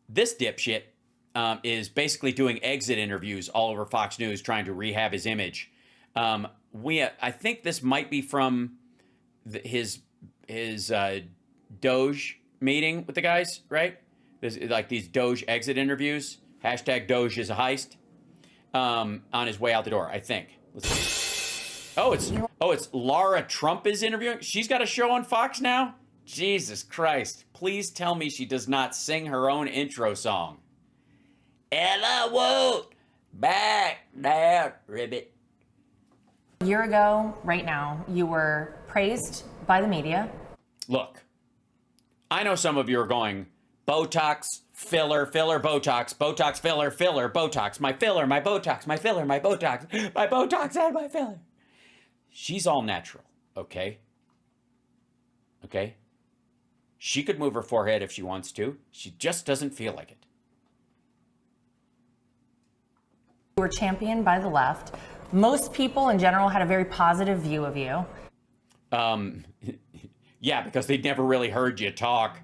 this dipshit is basically doing exit interviews all over Fox News, trying to rehab his image. I think this might be from his DOGE meeting with the guys, right? There's like these DOGE exit interviews. Hashtag DOGE is a heist. On his way out the door, I think. Let's see. Oh, it's Laura Trump is interviewing. She's got a show on Fox now? Jesus Christ. Please tell me she does not sing her own intro song. Ella won't back down, ribbit. A year ago, right now, you were praised by the media. Look, I know some of you are going, Botox, filler, Botox, Botox, filler, Botox, my filler, my Botox, my filler, my Botox, my Botox and my filler. She's all natural, okay? Okay? She could move her forehead if she wants to. She just doesn't feel like it. You were championed by the left. Most people in general had a very positive view of you. Yeah, because they'd never really heard you talk.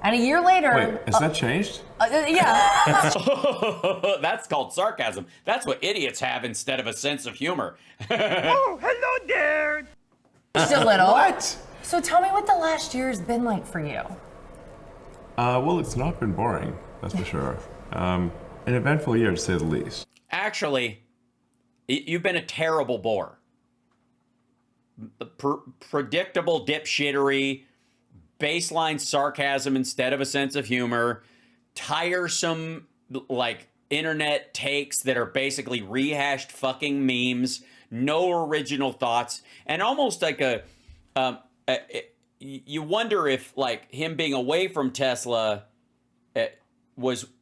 And a year later... Wait, has that changed? Yeah. That's called sarcasm. That's what idiots have instead of a sense of humor. Oh, hello there. Just a little. What? So tell me what the last year has been like for you. Well, it's not been boring, that's for sure. An eventful year, to say the least. Actually, you've been a terrible bore. Predictable dipshittery, baseline sarcasm instead of a sense of humor, tiresome, like, internet takes that are basically rehashed fucking memes, no original thoughts, and almost like you wonder if, like, him being away from Tesla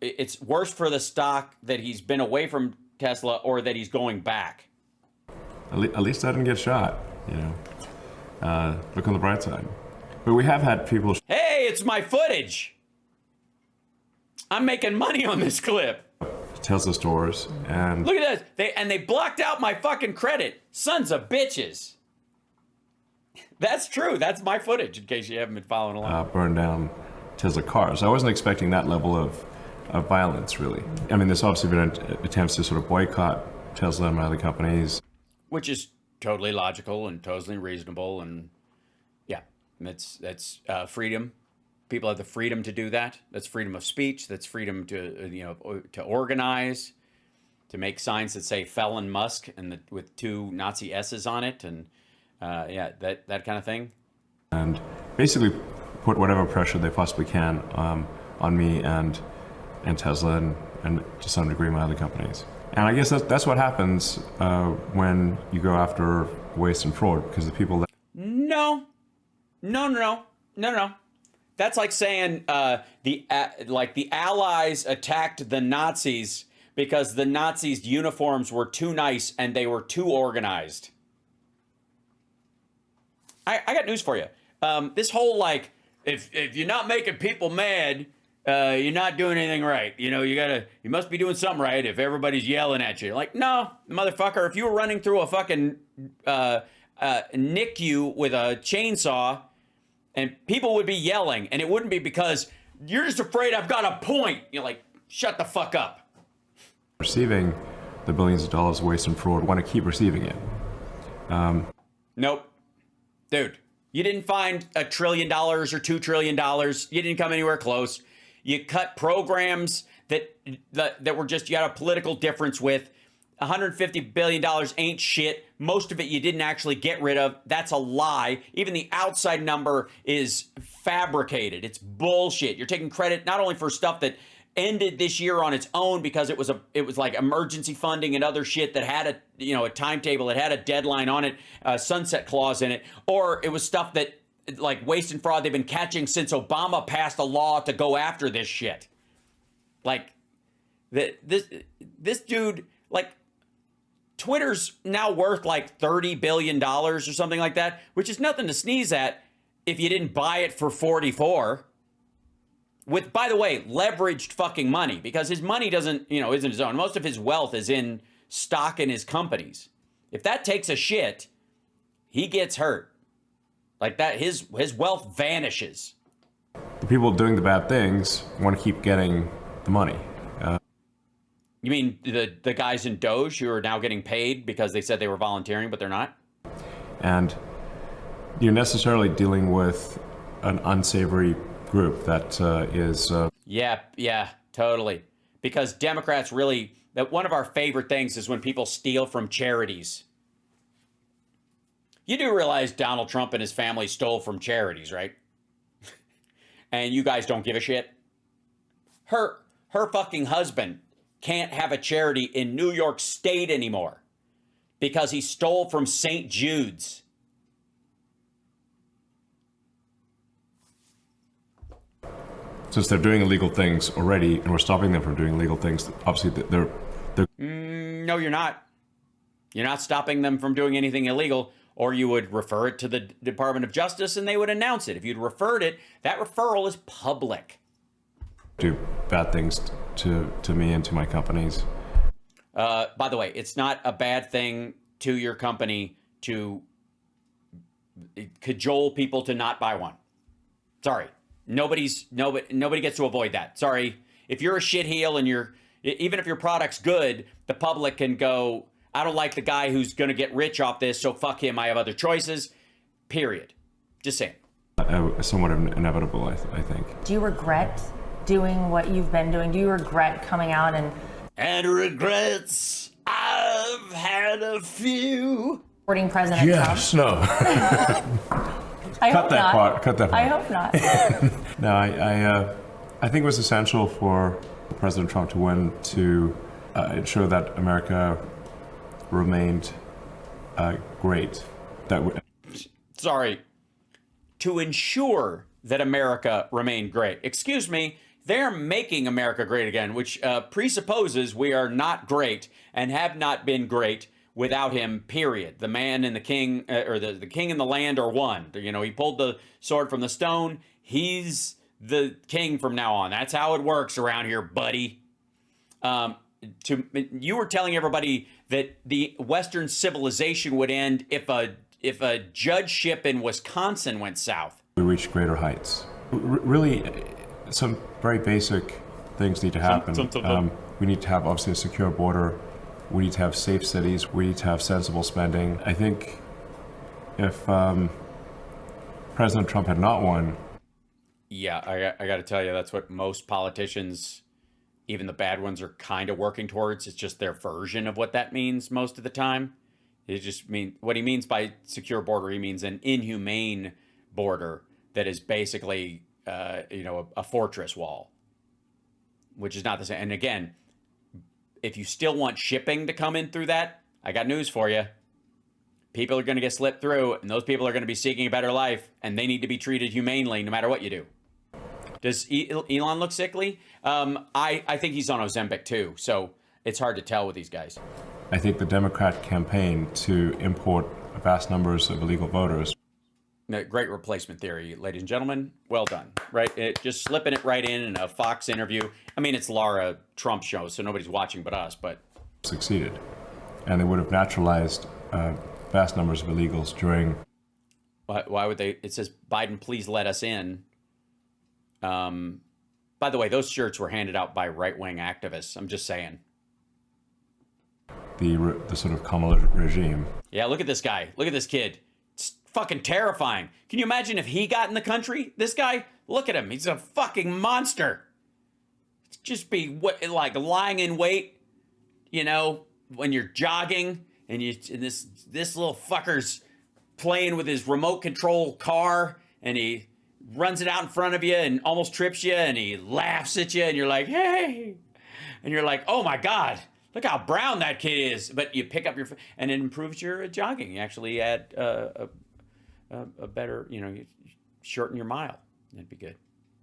it's worse for the stock that he's been away from Tesla or that he's going back. At least I didn't get shot, you know. Look on the bright side. But we have had people... Hey, it's my footage. I'm making money on this clip. Tesla stores, and... Look at this. They blocked out my fucking credit. Sons of bitches. That's true. That's my footage, in case you haven't been following along. Burned down Tesla cars. I wasn't expecting that level of violence, really. I mean, there's obviously been attempts to sort of boycott Tesla and other companies. Which is totally logical and totally reasonable, and yeah, that's freedom. People have the freedom to do that. That's freedom of speech. That's freedom to, you know, to organize, to make signs that say "Felon Musk" and with two Nazi S's on it, and yeah, that kind of thing. And basically put whatever pressure they possibly can on me and Tesla and to some degree my other companies. And I guess that's what happens when you go after waste and fraud, because the people that... No. That's like saying the Allies attacked the Nazis because the Nazis' uniforms were too nice and they were too organized. I got news for you. This whole, like, if you're not making people mad, you're not doing anything right. You know, you must be doing something right if everybody's yelling at you. Like, no, motherfucker, if you were running through a fucking NICU with a chainsaw, and people would be yelling, and it wouldn't be because you're just afraid I've got a point. You're like, shut the fuck up. Receiving the billions of dollars of waste and fraud want to keep receiving it. Nope. Dude, you didn't find $1 trillion or $2 trillion. You didn't come anywhere close. You cut programs that were just, you got a political difference with. $150 billion ain't shit. Most of it you didn't actually get rid of. That's a lie. Even the outside number is fabricated. It's bullshit. You're taking credit not only for stuff that ended this year on its own because it was like emergency funding and other shit that had a timetable, it had a deadline on it, a sunset clause in it, or it was stuff that, like, waste and fraud they've been catching since Obama passed a law to go after this shit. Like, this dude, like, Twitter's now worth like $30 billion or something like that, which is nothing to sneeze at if you didn't buy it for 44. With, by the way, leveraged fucking money, because his money isn't his own. Most of his wealth is in stock in his companies. If that takes a shit, he gets hurt. Like that, his wealth vanishes. The people doing the bad things want to keep getting the money. You mean the guys in DOGE who are now getting paid because they said they were volunteering, but they're not? And you're necessarily dealing with an unsavory group that is... Yeah, totally. Because Democrats really, that one of our favorite things is when people steal from charities. You do realize Donald Trump and his family stole from charities, right? And you guys don't give a shit. Her fucking husband can't have a charity in New York State anymore because he stole from St. Jude's. Since they're doing illegal things already, and we're stopping them from doing illegal things, obviously they're No, you're not. You're not stopping them from doing anything illegal, or you would refer it to the Department of Justice and they would announce it. If you'd referred it, that referral is public. do bad things to me and to my companies. By the way, it's not a bad thing to your company to cajole people to not buy one. Sorry. Nobody gets to avoid that. Sorry. If you're a shitheel and even if your product's good, the public can go, I don't like the guy who's going to get rich off this, so fuck him. I have other choices. Period. Just saying. Somewhat inevitable, I think. Do you regret doing what you've been doing? Do you regret coming out and regrets? I've had a few. supporting President Yes, Trump? no. I hope Cut that not. part. Cut that part. I hope not. No, I think it was essential for President Trump to win to ensure that America remained great. Sorry. To ensure that America remained great. Excuse me, they're making America great again, which presupposes we are not great and have not been great without him, period. The man and the king, or the king and the land are one. You know, he pulled the sword from the stone. He's the king from now on. That's how it works around here, buddy. You were telling everybody that the Western civilization would end if a judgeship in Wisconsin went south. We reached greater heights. Really, some very basic things need to happen. We need to have, obviously, a secure border. We need to have safe cities. We need to have sensible spending. I think if President Trump had not won... Yeah, I got to tell you, that's what most politicians, even the bad ones, are kind of working towards. It's just their version of what that means most of the time. It just what he means by secure border, he means an inhumane border that is basically, a fortress wall, which is not the same. And again, if you still want shipping to come in through that, I got news for you. People are going to get slipped through, and those people are going to be seeking a better life, and they need to be treated humanely no matter what you do. Does Elon look sickly? I think he's on Ozempic too, so it's hard to tell with these guys. I think the Democrat campaign to import vast numbers of illegal voters. Great replacement theory, ladies and gentlemen. Well done. Right? Just slipping it right in a Fox interview. I mean, it's Lara Trump show, so nobody's watching but us. But Succeeded. And they would have naturalized vast numbers of illegals during... Why would they? It says, Biden, please let us in. By the way, those shirts were handed out by right-wing activists. I'm just saying. The sort of Kamala regime. Yeah, look at this guy. Look at this kid. It's fucking terrifying. Can you imagine if he got in the country? This guy, look at him. He's a fucking monster. Just be like lying in wait, when you're jogging and this little fucker's playing with his remote control car and he runs it out in front of you and almost trips you and he laughs at you and you're like, hey, and you're like, oh my God. Look how brown that kid is. But you pick up and it improves your jogging. You actually add a better, you shorten your mile. That'd be good.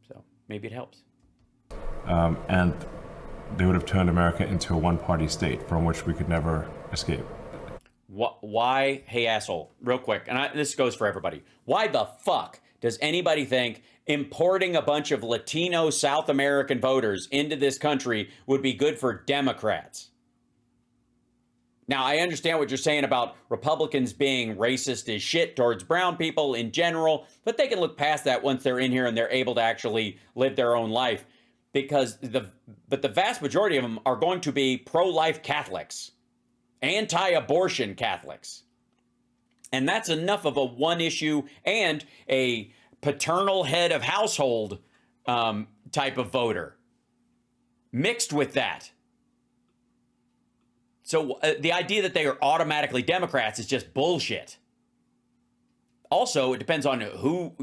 So maybe it helps. And they would have turned America into a one-party state from which we could never escape. Why? Hey, asshole, real quick. And this goes for everybody. Why the fuck does anybody think importing a bunch of Latino South American voters into this country would be good for Democrats? Now, I understand what you're saying about Republicans being racist as shit towards brown people in general, but they can look past that once they're in here and they're able to actually live their own life. Because the but the vast majority of them are going to be pro-life Catholics, anti-abortion Catholics. And that's enough of a one issue and a paternal head of household type of voter mixed with that. So the idea that they are automatically Democrats is just bullshit. Also, it depends on who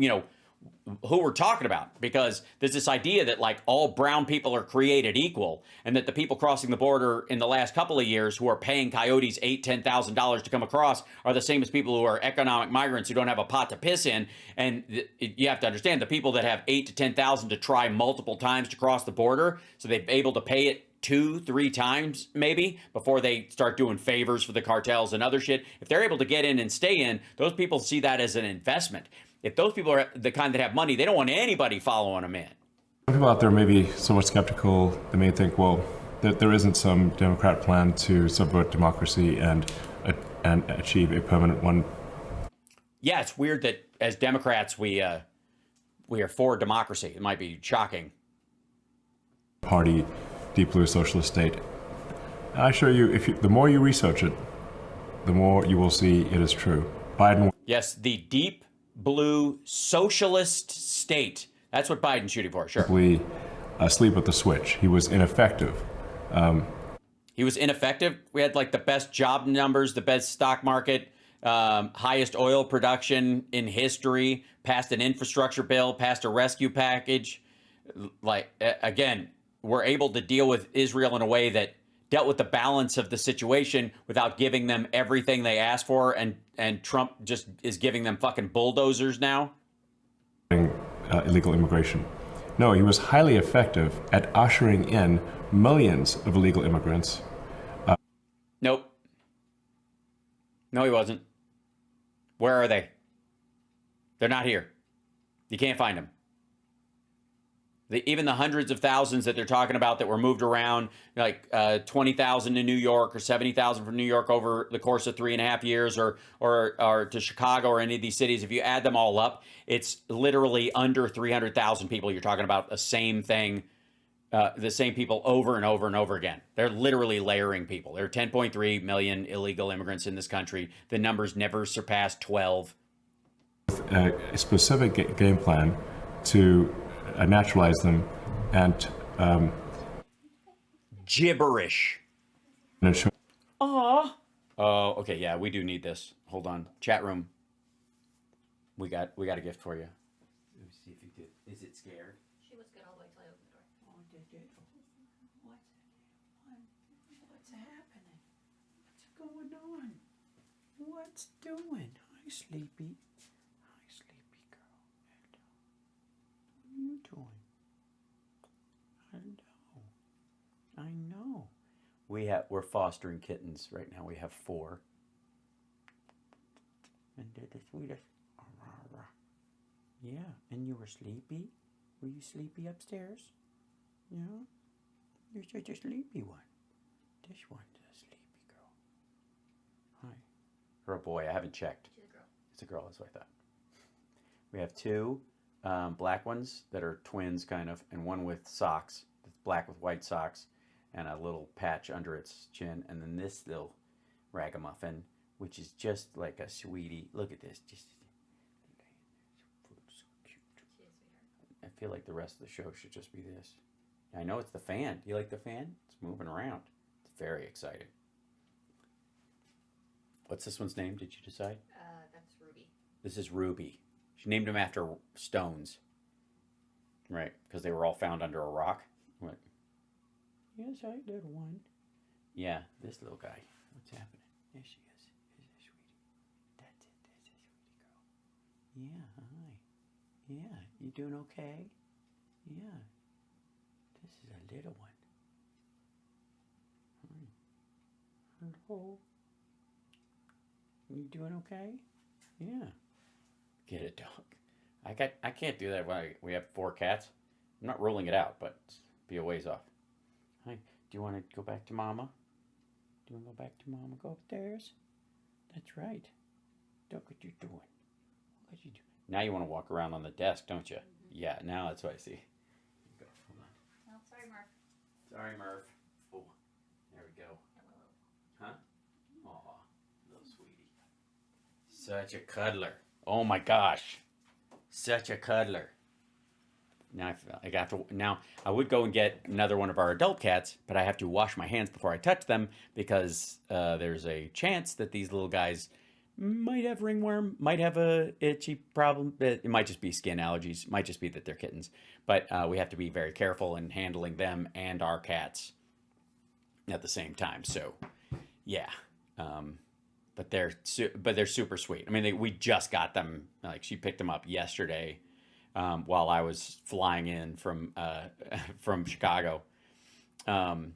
we're talking about, because there's this idea that like all brown people are created equal, and that the people crossing the border in the last couple of years who are paying coyotes $8,000-$10,000 to come across are the same as people who are economic migrants who don't have a pot to piss in. And you have to understand, the people that have $8,000 to $10,000 to try multiple times to cross the border, so they're able to pay it 2-3 times maybe before they start doing favors for the cartels and other shit. If they're able to get in and stay in, those people see that as an investment. If those people are the kind that have money, they don't want anybody following them in. Some people out there may be somewhat skeptical. They may think, well, that there isn't some Democrat plan to subvert democracy and achieve a permanent one. Yeah, it's weird that as Democrats we are for democracy. It might be shocking. Party, deep blue socialist state. And I assure you, the more you research it, the more you will see it is true. Biden. Yes, the deep blue socialist state. That's what Biden's shooting for, sure. Asleep at the switch. He was ineffective. He was ineffective. We had like the best job numbers, the best stock market, highest oil production in history, passed an infrastructure bill, passed a rescue package. Like, again, we're able to deal with Israel in a way that dealt with the balance of the situation without giving them everything they asked for, and Trump just is giving them fucking bulldozers now. Illegal immigration. No, he was highly effective at ushering in millions of illegal immigrants. Nope. No, he wasn't. Where are they? They're not here. You can't find them. Even the hundreds of thousands that they're talking about that were moved around, like 20,000 in New York or 70,000 from New York over the course of 3.5 years, or to Chicago or any of these cities, if you add them all up, it's literally under 300,000 people. You're talking about the same thing, the same people over and over and over again. They're literally layering people. There are 10.3 million illegal immigrants in this country. The numbers never surpassed 12. A specific game plan to naturalize them and gibberish. Ensure. Oh, okay, yeah, we do need this. Hold on, chat room. We got a gift for you. Let me see if you did. Is it scared? She was good all the way till I opened the door. Oh, did you? What's happening? What's going on? What's doing? Hi, Sleepy. Hi, Sleepy girl. Hello. What are you doing? Hello. I know. We're fostering kittens right now. We have 4. And they're the sweetest. Yeah, and you were sleepy? Were you sleepy upstairs? Yeah? You're such a sleepy one. This one's a sleepy girl. Hi. Or a boy, I haven't checked. She's a girl. It's a girl, that's what I thought. We have 2 black ones that are twins, kind of, and one with socks. It's black with white socks, and a little patch under its chin. And then this little ragamuffin, which is just like a sweetie. Look at this. Just so cute. I feel like the rest of the show should just be this. I know it's the fan. Do you like the fan? It's moving around. It's very exciting. What's this one's name? Did you decide? That's Ruby. This is Ruby. She named him after stones. Right, because they were all found under a rock. What? Yes, I did one. Yeah, this little guy. What's happening? There she is. There's a sweetie. That's it. There's a sweetie girl. Yeah, hi. Yeah, you doing okay? Yeah. This is a little one. Hi. Hello. You doing okay? Yeah. Get a dog. I can't do that when we have 4 cats. I'm not ruling it out, but be a ways off. Hi. Do you want to go back to Mama? Do you want to go back to Mama? Go upstairs? That's right. Look what you're doing. Look what you do. Now you want to walk around on the desk, don't you? Mm-hmm. Yeah, now that's what I see. Go. Hold on. Oh, sorry, Mark. Sorry. Sorry, Murph. Oh, there we go. Huh? Aw, little sweetie. Such a cuddler. Oh my gosh. Such a cuddler. Now I have to. Now I would go and get another one of our adult cats, but I have to wash my hands before I touch them because there's a chance that these little guys might have ringworm, might have a itchy problem. It might just be skin allergies. Might just be that they're kittens. But we have to be very careful in handling them and our cats at the same time. So, yeah. But they're super sweet. I mean, we just got them. Like she picked them up yesterday. While I was flying in from Chicago. And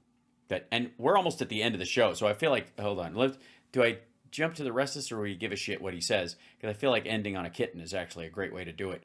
we're almost at the end of the show, so I feel like, hold on, do I jump to the rest of this, or we give a shit what he says? Because I feel like ending on a kitten is actually a great way to do it.